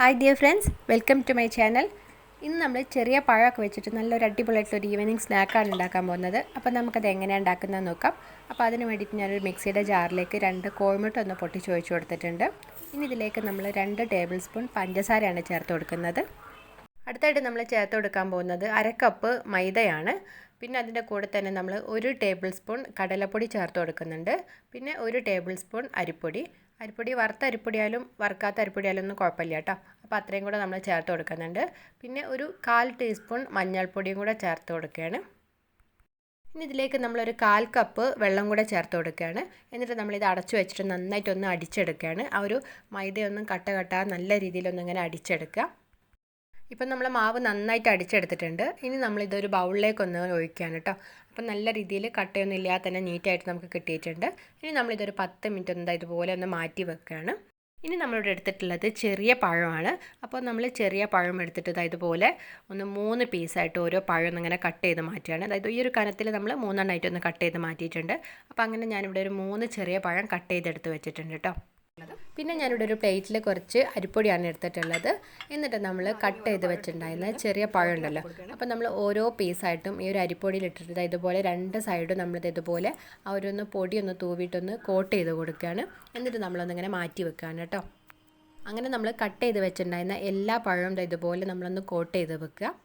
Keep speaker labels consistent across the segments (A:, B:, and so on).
A: Hi dear friends, welcome to my channel. ഇന്ന് നമ്മൾ ചെറിയ പഴമൊക്കെ വെച്ചിട്ട് നല്ലൊരു അടിപൊളിയായിട്ടൊരു ഈവനിങ് സ്നാക്കാണ് ഉണ്ടാക്കാൻ പോകുന്നത്. അപ്പോൾ നമുക്കത് എങ്ങനെയാണ് ഉണ്ടാക്കുന്നത് നോക്കാം. അപ്പോൾ അതിന് വേണ്ടിയിട്ട് ഞാനൊരു മിക്സിയുടെ ജാറിലേക്ക് 2 കോഴിമുട്ട ഒന്ന് പൊട്ടിച്ച് ഒഴിച്ച് കൊടുത്തിട്ടുണ്ട്. ഇനി ഇതിലേക്ക് നമ്മൾ 2 ടേബിൾ സ്പൂൺ പഞ്ചസാരയാണ് ചേർത്ത് കൊടുക്കുന്നത്. അടുത്തായിട്ട് നമ്മൾ ചേർത്ത് കൊടുക്കാൻ പോകുന്നത് 1/2 കപ്പ് മൈദയാണ്. പിന്നെ അതിൻ്റെ കൂടെ തന്നെ നമ്മൾ 1 ടേബിൾ സ്പൂൺ കടലപ്പൊടി ചേർത്ത് കൊടുക്കുന്നുണ്ട്. പിന്നെ 1 ടേബിൾ സ്പൂൺ അരിപ്പൊടി. വറുത്ത അരിപ്പൊടിയായാലും വറുക്കാത്ത അരിപ്പൊടിയായാലും ഒന്നും കുഴപ്പമില്ല കേട്ടോ. അപ്പോൾ അത്രയും കൂടെ നമ്മൾ ചേർത്ത് കൊടുക്കുന്നുണ്ട്. പിന്നെ ഒരു 1/4 ടീസ്പൂൺ മഞ്ഞൾപ്പൊടിയും കൂടെ ചേർത്ത് കൊടുക്കുകയാണ്. ഇനി ഇതിലേക്ക് നമ്മളൊരു 1/4 കപ്പ് വെള്ളം കൂടെ ചേർത്ത് കൊടുക്കുകയാണ്. എന്നിട്ട് നമ്മളിത് അടച്ചു വെച്ചിട്ട് നന്നായിട്ടൊന്ന് അടിച്ചെടുക്കുകയാണ്. ആ ഒരു മൈദയൊന്നും കട്ട നല്ല രീതിയിലൊന്നും ഇങ്ങനെ അടിച്ചെടുക്കുക. ഇപ്പം നമ്മൾ മാവ് നന്നായിട്ട് അടിച്ചെടുത്തിട്ടുണ്ട്. ഇനി നമ്മളിതൊരു ബൗളിലേക്കൊന്ന് ഒഴിക്കുകയാണ് കേട്ടോ. അപ്പം നല്ല രീതിയിൽ കട്ടയൊന്നും ഇല്ലാതെ തന്നെ നീറ്റായിട്ട് നമുക്ക് കിട്ടിയിട്ടുണ്ട്. ഇനി നമ്മളിതൊരു 10 മിനിറ്റ് ഒന്ന് ഇതുപോലെ ഒന്ന് മാറ്റി വെക്കുകയാണ്. ഇനി നമ്മളിവിടെ എടുത്തിട്ടുള്ളത് ചെറിയ പഴമാണ്. അപ്പോൾ നമ്മൾ ചെറിയ പഴം എടുത്തിട്ട് ഇതുപോലെ ഒന്ന് 3 പീസായിട്ട് ഓരോ പഴം ഇങ്ങനെ കട്ട് ചെയ്ത് മാറ്റുകയാണ്. അതായത് ഈ ഒരു കനത്തിൽ നമ്മൾ 3 എണ്ണമായിട്ട് ഒന്ന് കട്ട് ചെയ്ത് മാറ്റിയിട്ടുണ്ട്. അപ്പോൾ അങ്ങനെ ഞാനിവിടെ ഒരു 3 ചെറിയ പഴം കട്ട് ചെയ്തെടുത്ത് വെച്ചിട്ടുണ്ട് കേട്ടോ. പിന്നെ ഞാനിവിടെ ഒരു പ്ലേറ്റിൽ കുറച്ച് അരിപ്പൊടിയാണ് എടുത്തിട്ടുള്ളത്. എന്നിട്ട് നമ്മൾ കട്ട് ചെയ്ത് വെച്ചിട്ടുണ്ടായിരുന്ന ചെറിയ പഴം ഉണ്ടല്ലോ, അപ്പോൾ നമ്മൾ ഓരോ പീസായിട്ടും ഈ ഒരു അരിപ്പൊടിയിൽ ഇട്ടിട്ട് ഇതുപോലെ 2 സൈഡും നമ്മളിത് ഇതുപോലെ ആ ഒരു പൊടിയൊന്ന് തൂവിയിട്ടൊന്ന് കോട്ട് ചെയ്ത് കൊടുക്കുകയാണ്. എന്നിട്ട് നമ്മളൊന്നിങ്ങനെ മാറ്റി വെക്കുകയാണ് കേട്ടോ. അങ്ങനെ നമ്മൾ കട്ട് ചെയ്ത് വെച്ചിട്ടുണ്ടായിരുന്ന എല്ലാ പഴവും ഇതുപോലെ നമ്മളൊന്ന് കോട്ട് ചെയ്ത് വെക്കുക.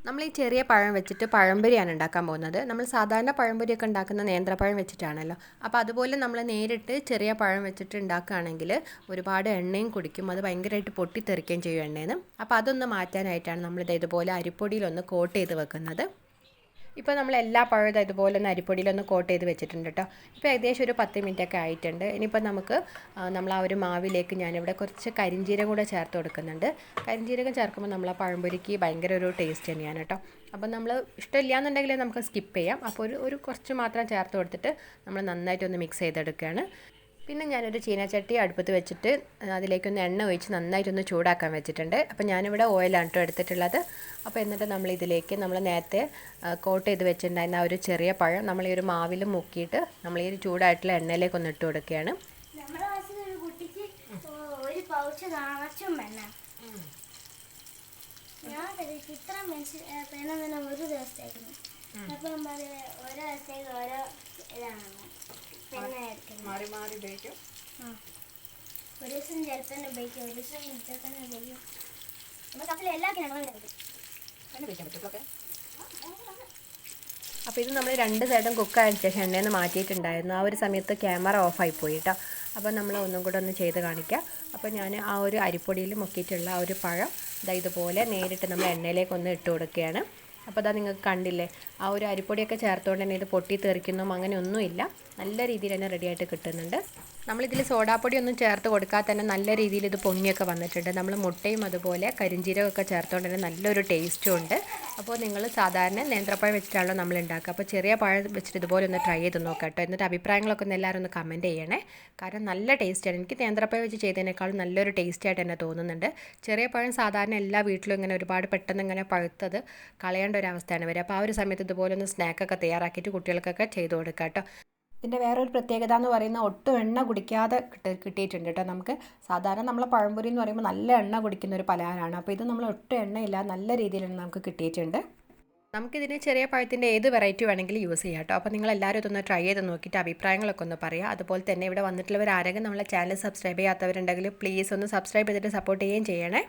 A: നമ്മൾ ഈ ചെറിയ പഴം വെച്ചിട്ട് പഴംപൊരിയാണ് ഉണ്ടാക്കാൻ പോകുന്നത്. നമ്മൾ സാധാരണ പഴംപൊരിയൊക്കെ ഉണ്ടാക്കുന്ന നേന്ത്രപ്പഴം വെച്ചിട്ടാണല്ലോ. അപ്പോൾ അതുപോലെ നമ്മൾ നേരിട്ട് ചെറിയ പഴം വെച്ചിട്ട് ഉണ്ടാക്കുകയാണെങ്കിൽ ഒരുപാട് എണ്ണയും കുടിക്കും, അത് ഭയങ്കരമായിട്ട് പൊട്ടിത്തെറിക്കുകയും ചെയ്യും എണ്ണയിൽ. അപ്പോൾ അതൊന്ന് മാറ്റാനായിട്ടാണ് നമ്മളിത് ഇതുപോലെ അരിപ്പൊടിയിലൊന്ന് കോട്ട് ചെയ്ത് വെക്കുന്നത്. ഇപ്പോൾ നമ്മൾ എല്ലാ പഴവും ഇതുപോലെ ഒന്ന് അരിപ്പൊടിയിലൊന്ന് കോട്ട് ചെയ്ത് വെച്ചിട്ടുണ്ട് കേട്ടോ. ഇപ്പോൾ ഏകദേശം ഒരു 10 മിനിറ്റൊക്കെ ആയിട്ടുണ്ട്. ഇനിയിപ്പോൾ നമുക്ക് നമ്മൾ ആ ഒരു മാവിലേക്ക് ഞാനിവിടെ കുറച്ച് കരിഞ്ജീരകം കൂടെ ചേർത്ത് കൊടുക്കുന്നുണ്ട്. കരിഞ്ജീരകം ചേർക്കുമ്പോൾ നമ്മൾ ആ പഴംപൊരിക്ക് ഭയങ്കര ഒരു ടേസ്റ്റ് തന്നെയാണ് കേട്ടോ. അപ്പോൾ നമ്മൾ ഇഷ്ടമില്ല എന്നുണ്ടെങ്കിൽ നമുക്ക് സ്കിപ്പ് ചെയ്യാം. അപ്പോൾ ഒരു കുറച്ച് മാത്രം ചേർത്ത് കൊടുത്തിട്ട് നമ്മൾ നന്നായിട്ടൊന്ന് മിക്സ് ചെയ്തെടുക്കുകയാണ്. പിന്നെ ഞാനൊരു ചീനച്ചട്ടി അടുപ്പത്ത് വെച്ചിട്ട് അതിലേക്കൊന്ന് എണ്ണ ഒഴിച്ച് നന്നായിട്ടൊന്ന് ചൂടാക്കാൻ വെച്ചിട്ടുണ്ട്. അപ്പോൾ ഞാനിവിടെ ഓയിലാണ് കേട്ടോ എടുത്തിട്ടുള്ളത്. അപ്പോൾ എന്നിട്ട് നമ്മളിതിലേക്ക് നമ്മൾ നേരത്തെ കോട്ട് ചെയ്ത് വെച്ചിട്ടുണ്ടായിരുന്ന ആ ഒരു ചെറിയ പഴം നമ്മൾ ഈ ഒരു മാവിൽ മുക്കിയിട്ട് നമ്മൾ ഈ ഒരു ചൂടായിട്ടുള്ള എണ്ണയിലേക്കൊന്ന് ഇട്ട് കൊടുക്കുകയാണ്. മാറി ഉപയോഗിക്കും. ഒരു ദിവസം ചിലപ്പോൾ ഉപയോഗിക്കും, ഒരു ദിവസം ഉപയോഗിക്കും. നമുക്ക് എല്ലാ അപ്പോൾ ഇത് നമ്മൾ 2 സൈഡും കുക്കായതിനു ശേഷം എണ്ണയിൽ നിന്ന് മാറ്റിയിട്ടുണ്ടായിരുന്നു. ആ ഒരു സമയത്ത് ക്യാമറ ഓഫായി പോയി കേട്ടോ. അപ്പോൾ നമ്മൾ ഒന്നും കൂടെ ഒന്ന് ചെയ്ത് കാണിക്കാം. അപ്പോൾ ഞാൻ ആ ഒരു അരിപ്പൊടിയിൽ മുക്കിയിട്ടുള്ള ആ ഒരു പഴം ഇതുപോലെ നേരിട്ട് നമ്മൾ എണ്ണയിലേക്കൊന്ന് ഇട്ട് കൊടുക്കുകയാണ്. അപ്പോൾ അതാ നിങ്ങൾക്ക് കണ്ടില്ലേ, ആ ഒരു അരിപ്പൊടിയൊക്കെ ചേർത്തുകൊണ്ട് തന്നെ ഇത് പൊട്ടി തെറിക്കുന്നതും അങ്ങനെ ഒന്നുമില്ല, നല്ല രീതിയിൽ തന്നെ റെഡിയായിട്ട് കിട്ടുന്നുണ്ട്. നമ്മളിതിൽ സോഡാപ്പൊടി ഒന്നും ചേർത്ത് കൊടുക്കാതെ തന്നെ നല്ല രീതിയിൽ ഇത് പൊങ്ങിയൊക്കെ വന്നിട്ടുണ്ട്. നമ്മൾ മുട്ടയും അതുപോലെ കരിഞ്ജീരകമൊക്കെ ചേർത്തുകൊണ്ട് തന്നെ നല്ലൊരു ടേസ്റ്റും ഉണ്ട്. അപ്പോൾ നിങ്ങൾ സാധാരണ നേന്ത്രപ്പഴം വെച്ചിട്ടാണല്ലോ നമ്മൾ ഉണ്ടാക്കുക. അപ്പോൾ ചെറിയ പഴം വെച്ചിട്ട് ഇതുപോലെ ഒന്ന് ട്രൈ ചെയ്ത് നോക്കാം കേട്ടോ. എന്നിട്ട് അഭിപ്രായങ്ങളൊക്കെ ഒന്ന് എല്ലാവരും ഒന്ന് കമൻറ്റ് ചെയ്യണേ. കാരണം നല്ല ടേസ്റ്റാണ്. എനിക്ക് നേന്ത്രപ്പഴം വെച്ച് ചെയ്തതിനേക്കാളും നല്ലൊരു ടേസ്റ്റായിട്ട് തന്നെ തോന്നുന്നുണ്ട്. ചെറിയ പഴം സാധാരണ എല്ലാ വീട്ടിലും ഇങ്ങനെ ഒരുപാട് പെട്ടെന്ന് ഇങ്ങനെ പഴുത്തത് കളയേണ്ട ഒരു അവസ്ഥയാണ് വരിക. അപ്പോൾ ആ ഒരു സമയത്ത് ഇതുപോലെ ഒന്ന് സ്നാക്കൊക്കെ തയ്യാറാക്കിയിട്ട് കുട്ടികൾക്കൊക്കെ ചെയ്ത് കൊടുക്കാം കേട്ടോ. ഇതിൻ്റെ വേറൊരു പ്രത്യേകത എന്ന് പറയുന്നത് ഒട്ടും എണ്ണ കുടിക്കാതെ കിട്ടിയിട്ടുണ്ട് കേട്ടോ. നമുക്ക് സാധാരണ നമ്മളെ പഴംപൊരി എന്ന് പറയുമ്പോൾ നല്ല എണ്ണ കുടിക്കുന്ന ഒരു പലഹാരമാണ്. അപ്പോൾ ഇത് നമ്മൾ ഒട്ടും എണ്ണയില്ല, നല്ല രീതിയിൽ നമുക്ക് കിട്ടിയിട്ടുണ്ട്. നമുക്കിതിന് ചെറിയ പഴത്തിൻ്റെ ഏത് വെറൈറ്റി വേണമെങ്കിലും യൂസ് ചെയ്യാം കേട്ടോ. അപ്പോൾ നിങ്ങളെല്ലാവരും ഇതൊന്ന് ട്രൈ ചെയ്ത് നോക്കിയിട്ട് അഭിപ്രായങ്ങളൊക്കെ ഒന്ന് പറയുക. അതുപോലെ തന്നെ ഇവിടെ വന്നിട്ടുള്ളവർ ആരെങ്കിലും നമ്മളെ ചാനൽ സബ്സ്ക്രൈബ് ചെയ്യാത്തവരുണ്ടെങ്കിൽ പ്ലീസ് ഒന്ന് സബ്സ്ക്രൈബ് ചെയ്തിട്ട് സപ്പോർട്ട് ചെയ്യുകയും ചെയ്യണേ.